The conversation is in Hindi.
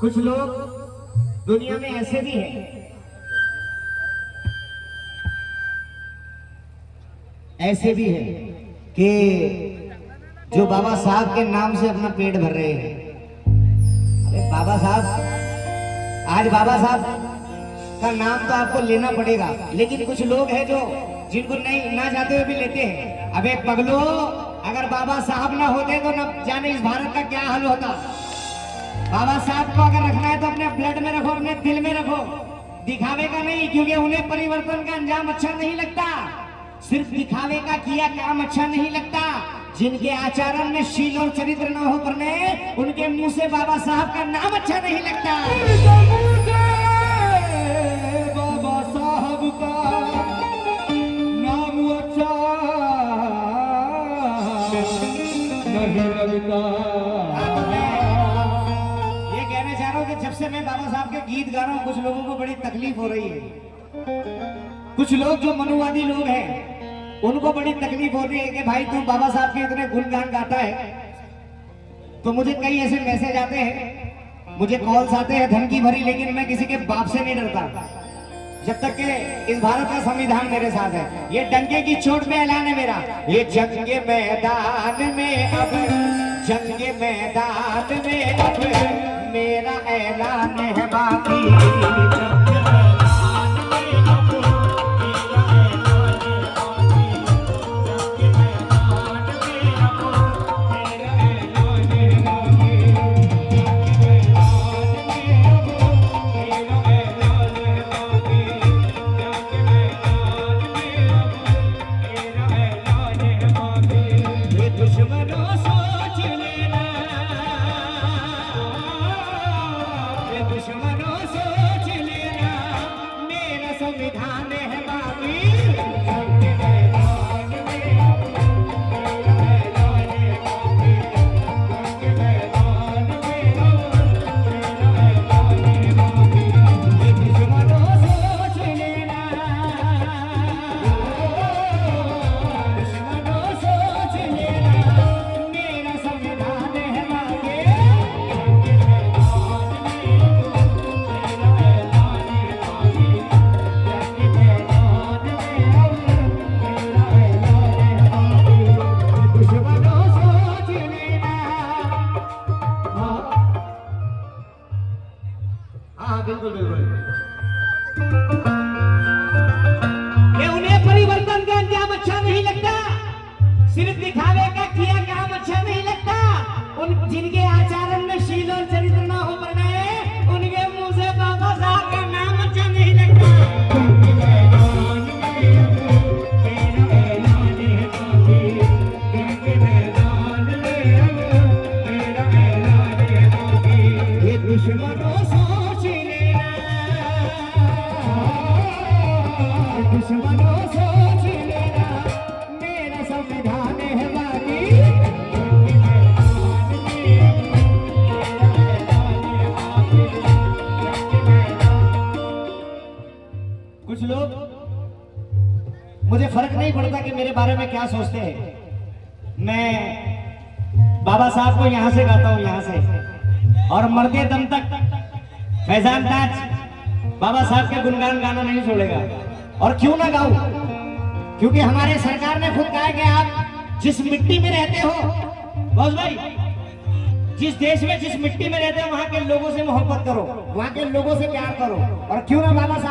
कुछ लोग दुनिया में ऐसे भी हैं, ऐसे भी हैं कि जो बाबा साहब के नाम से अपना पेट भर रहे हैं। अरे बाबा साहब, आज बाबा साहब का नाम तो आपको लेना पड़ेगा, लेकिन कुछ लोग हैं जो जिनको नहीं ना चाहते हुए भी लेते हैं। अबे पगलो, अगर बाबा साहब ना होते तो न जाने इस भारत का क्या हाल होता। बाबा साहब को अगर रखना है तो अपने ब्लड में रखो, अपने दिल में रखो, दिखावे का नहीं, क्योंकि उन्हें परिवर्तन का अंजाम अच्छा नहीं लगता। सिर्फ दिखावे का किया काम अच्छा नहीं लगता। जिनके आचरण में शील और चरित्र न हो करने, उनके मुंह से बाबा साहब का नाम अच्छा नहीं लगता। बाबा साहब का नाम अच्छा नहीं लगता। ये कहना चाह रहा हूं कि जब से मैं बाबा साहब के गीत गा रहा हूं, कुछ लोगों को बड़ी तकलीफ हो रही है। कुछ लोग जो मनुवादी लोग हैं, उनको बड़ी तकलीफ हो रही है कि भाई तू बाबा साहब के इतने गुणगान गाता है। तो मुझे कई ऐसे मैसेज आते हैं, मुझे कॉल्स आते हैं धमकी भरी, लेकिन मैं किसी के बाप से नहीं डरता जब तक कि इस भारत का संविधान मेरे साथ है। ये डंके की चोट पे ऐलान है मेरा। ये जंग के मैदान में अब, जंग के मैदान में अब मेरा ऐलान है बाकी। संविधान है बाकी। हाँ बिल्कुल बिल्कुल। उन्हें परिवर्तन का अंजाम अच्छा नहीं लगता, सिर्फ दिखावे का किया काम अच्छा नहीं लगता। उन जिनके आचरण में शील और चरित्र न हो बनाए, उनके मुंह से बाबा साहब का नाम अच्छा नहीं लगता। ये दुश्मनों दुश्मनों सोच लेना, मेरा संविधान है बाकी। कुछ लोग, मुझे फर्क नहीं पड़ता कि मेरे बारे में क्या सोचते हैं। मैं बाबा साहब को यहां से गाता हूं, यहां से, और मरते दम तक फैजान ताज बाबा साहब के गुणगान गाना नहीं छोड़ेगा। और क्यों ना गाऊं, क्योंकि हमारे सरकार ने खुद कहा है कि आप जिस मिट्टी में रहते हो, बॉस भाई, जिस देश में जिस मिट्टी में रहते हो, वहां के लोगों से मोहब्बत करो, वहां के लोगों से प्यार करो। और क्यों ना बाबा साहब